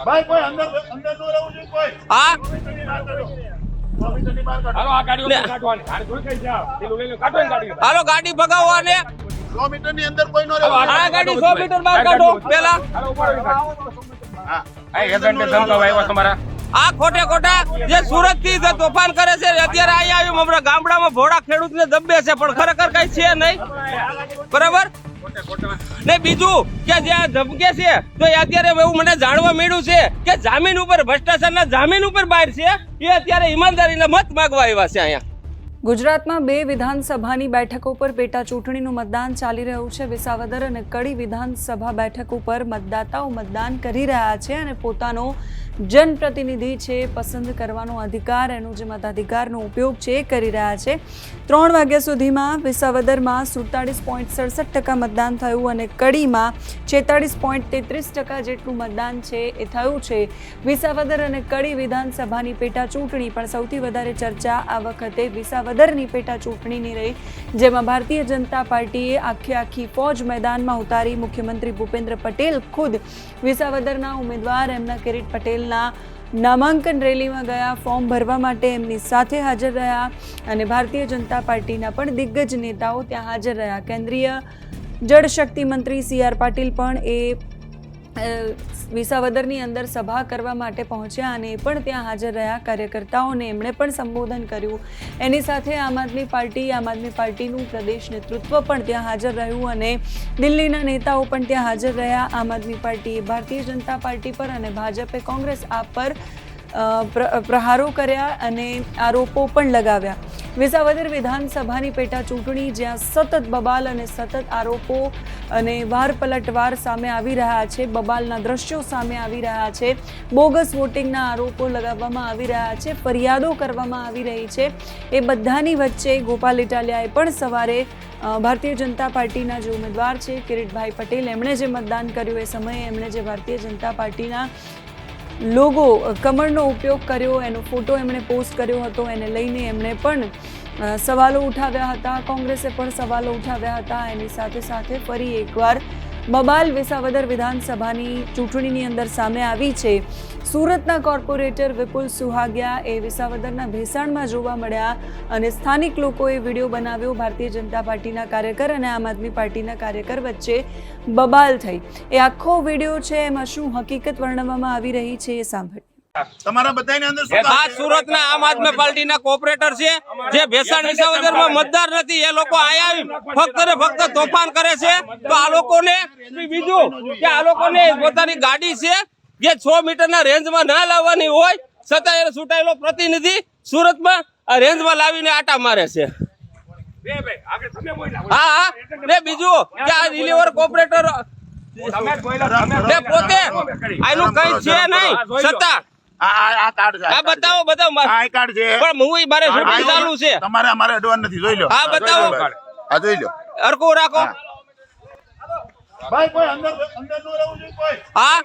ભાઈ કોઈ અંદર અંદર નો રહેવું જોઈએ કોઈ. હા હાલો આ ગાડીઓ કાઢવાની. આ જોઈ કઈ જાવ. પેલું લઈને કાઢો ને ગાડી. હાલો ગાડી ભગાવો અને 100 મીટર ની અંદર કોઈ નો રહેવું. આ ગાડી 100 મીટર બહાર કાઢો પેલા. હાલો ઉપાડો ગાડી. હા આ એજન્ટ ધમકાવા આવ્યા તમારા. આ ખોટે ખોટા જે સુરત થી જે તોફાન કરે છે અત્યારે અહીંયા આવ્યું હમણાં ગામડામાં ભોળા ખેડૂત ને દબે છે પણ ખરેખર કઈ છે નહીં બરાબર ને બીજું કે જે આ ધમકે છે તો એ અત્યારે એવું મને જાણવા મળ્યું છે કે જામીન ઉપર ભ્રષ્ટાચારના જામીન ઉપર બહાર છે એ અત્યારે ઈમાનદારીના મત માંગવા આવ્યા છે અહીંયા ગુજરાતમાં 2 વિધાનસભાની બેઠકો પર પેટા ચૂંટણીનું મતદાન ચાલી રહ્યું છે. વિસાવદર અને કડી વિધાનસભા બેઠક ઉપર મતદાતાઓ મતદાન કરી રહ્યા છે અને પોતાનો જનપ્રતિનિધિ છે પસંદ કરવાનો અધિકાર એનો જે મતાધિકારનો ઉપયોગ છે એ કરી રહ્યા છે. 3 વાગ્યા સુધીમાં વિસાવદરમાં 47.67% મતદાન થયું અને કડીમાં 46.33% જેટલું મતદાન છે એ થયું છે. વિસાવદર અને કડી વિધાનસભાની પેટા ચૂંટણી પણ સૌથી વધારે ચર્ચા આ વખતે વિસાવદરની પેટા ચૂંટણીની રહી જેમાં ભારતીય જનતા પાર્ટીએ આખી ફોજ મેદાનમાં ઉતારી. મુખ્યમંત્રી ભૂપેન્દ્ર પટેલ ખુદ વિસાવદરના ઉમેદવાર એમના કિરીટ પટેલના નામાંકન રેલીમાં ગયા, ફોર્મ ભરવા માટે એમની સાથે હાજર રહ્યા અને ભારતીય જનતા પાર્ટીના પણ દિગ્ગજ નેતાઓ ત્યાં હાજર રહ્યા. કેન્દ્રીય જળશક્તિ મંત્રી CR પાટીલ પણ એ વિસાવદરની અંદર સભા કરવા માટે પહોંચ્યા અને એ પણ ત્યાં હાજર રહ્યા. કાર્યકર્તાઓને એમણે પણ સંબોધન કર્યું. એની સાથે આમ આદમી પાર્ટીનું પ્રદેશ નેતૃત્વ પણ ત્યાં હાજર રહ્યું અને દિલ્હીના નેતાઓ પણ ત્યાં હાજર રહ્યા. આમ આદમી પાર્ટીએ ભારતીય જનતા પાર્ટી પર અને ભાજપે કોંગ્રેસ પર પ્રહારો કર્યા અને આરોપો પણ લગાવ્યા. વિસાવદર વિધાનસભાની પેટા ચૂંટણી જ્યાં સતત બબાલ અને સતત આરોપો અને વાર પલટવાર સામે આવી રહ્યા છે, બબાલના દ્રશ્યો સામે આવી રહ્યા છે, બોગસ વોટિંગના આરોપો લગાવવામાં આવી રહ્યા છે, ફરિયાદો કરવામાં આવી રહી છે. એ બધાની વચ્ચે ગોપાલ ઇટાલિયાએ પણ સવારે ભારતીય જનતા પાર્ટીના જે ઉમેદવાર છે કિરીટભાઈ પટેલ એમણે જે મતદાન કર્યું એ સમયે એમણે જે ભારતીય જનતા પાર્ટીના લોગો કમળનો ઉપયોગ કર્યો એનો ફોટો એમણે પોસ્ટ કર્યો હતો એને લઈને એમણે પણ સવાલો ઉઠાવ્યા હતા. કોંગ્રેસે પણ સવાલો ઉઠાવ્યા હતા. એની સાથે સાથે ફરી એકવાર બબાલ વિસાવદર વિધાનસભાની ચૂંટણીની અંદર સામે આવી છે. સુરતના કોર્પોરેટર વિપુલ સુહાગિયા એ વિસાવદરના ભેસાણમાં જોવા મળ્યા અને સ્થાનિક લોકોએ વિડીયો બનાવ્યો. ભારતીય જનતા પાર્ટીના કાર્યકર અને આમ આદમી પાર્ટીના કાર્યકર વચ્ચે બબાલ થઈ. એ આખો વિડીયો છે એમાં શું હકીકત વર્ણવવામાં આવી રહી છે એ સાંભળીએ. તમારા બધાની અંદર આ સુરતના આમ આદમી પાર્ટીના કોર્પોરેટર છે જે ભેસાણ વિસાવદરમાં મતદાર નથી એ લોકો અહીંયા ફક્ત ને ફક્ત તોફાન કરે છે. તો આ લોકોને બીજું કે આ લોકોને પોતાની ગાડી છે જે 6 મીટરના રેન્જમાં ના લાવવાની હોય છતાં એ છૂટાયેલો પ્રતિનિધિ સુરતમાં રેન્જમાં લાવીને આટા મારે છે. હા ને બીજું કે આ રિલીવર કોર્પોરેટર પોતે આનું કઈ છે નહીં છતાં આ કાર્ડ છે. આ બતાવો બધા આ કાર્ડ છે. પણ હું મારે શૂટિંગ ચાલુ છે. તમારે અમારે અડવાન નથી. જોઈ લો. હા બતાવો આ જોઈ લો. હરખું રાખો. ભાઈ કોઈ અંદર અંદર નો રહેવું જોઈએ કોઈ. હા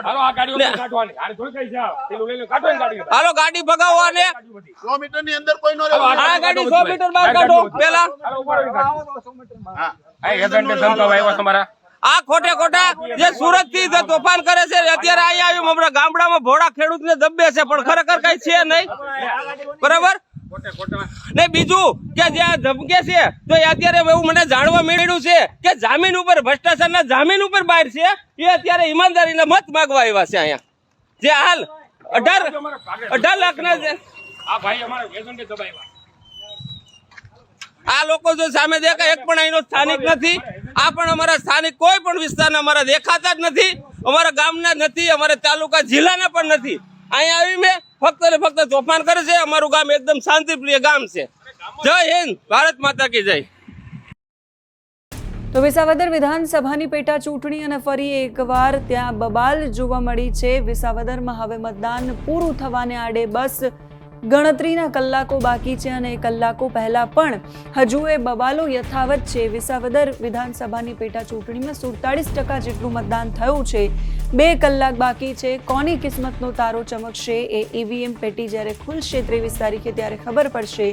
હાલો આ ગાડીઓ કાઢવાની. આ જોઈ કઈ જાવ. પેલું લઈને કાઢો ને ગાડી. હાલો ગાડી ભગાવો અને 100 મીટર ની અંદર કોઈ નો રહેવું. આ ગાડી 100 મીટર બહાર કાઢો પેલા. હાલો ઉપાડો ગાડી. હા આ એજન્ટ ધમકાવા આવ્યા તમારા. આ ખોટે ખોટા જે સુરત થી જે તોફાન કરે છે અત્યારે અહીંયા આવ્યું હમણાં ગામડામાં ભોળા ખેડૂત ને દબે છે પણ ખરેખર કઈ છે નહીં બરાબર ને બીજું કે જે આ ધમકે છે તો એ અત્યારે એવું મને જાણવા મળ્યું છે કે જામીન ઉપર ભ્રષ્ટાચારના જામીન ઉપર બહાર છે એ અત્યારે ઈમાનદારીના મત માંગવા આવ્યા છે અહીંયા જે હાલ 18 લાખના છે. આ ભાઈ અમારા એજન્ટ દબાવ્યા. આ લોકો જો સામે દેખાય એક પણ અહીંનો સ્થાનિક નથી. આ પણ અમારા સ્થાનિક કોઈ પણ વિસ્તારના અમારા દેખાતા જ નથી. અમારા ગામના નથી, અમારા તાલુકા જિલ્લાના પણ નથી. અહીંયા આવી મેં ફક્ત ને ફક્ત તોફાન કરે છે. અમારું ગામ એકદમ શાંતિપ્રિય ગામ છે. જય હિન્દ, ભારત માતા કી જય. તો વિસાવદર વિધાનસભાની પેટા ચૂંટણી અને ફરી એકવાર ત્યાં બબાલ જોવા મળી છે. વિસાવદરમાં હવે મતદાન પૂરું થવાને આડે બસ ગણતરીના કલાકો બાકી છે અને કલાકો પહેલા પણ હજુ એ બબાલો યથાવત છે. વિસાવદર વિધાનસભાની પેટા ચૂંટણીમાં 47% જેટલું મતદાન થયું છે. 2 કલાક બાકી છે. કોની કિસ્મતનો તારો ચમકશે એ ઈવીએમ પેટી જ્યારે ખુલશે 23 તારીખે ત્યારે ખબર પડશે.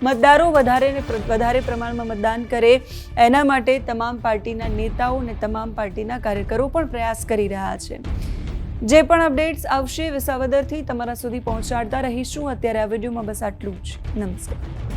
મતદારો વધારે પ્રમાણમાં મતદાન કરે એના માટે તમામ પાર્ટીના નેતાઓ અને તમામ પાર્ટીના કાર્યકરો પણ પ્રયાસ કરી રહ્યા છે. જે પણ અપડેટ્સ આવશે વિસાવદરથી તમારા સુધી પહોંચાડતા રહીશું. અત્યારે આ વિડીયોમાં બસ આટલું જ. નમસ્કાર.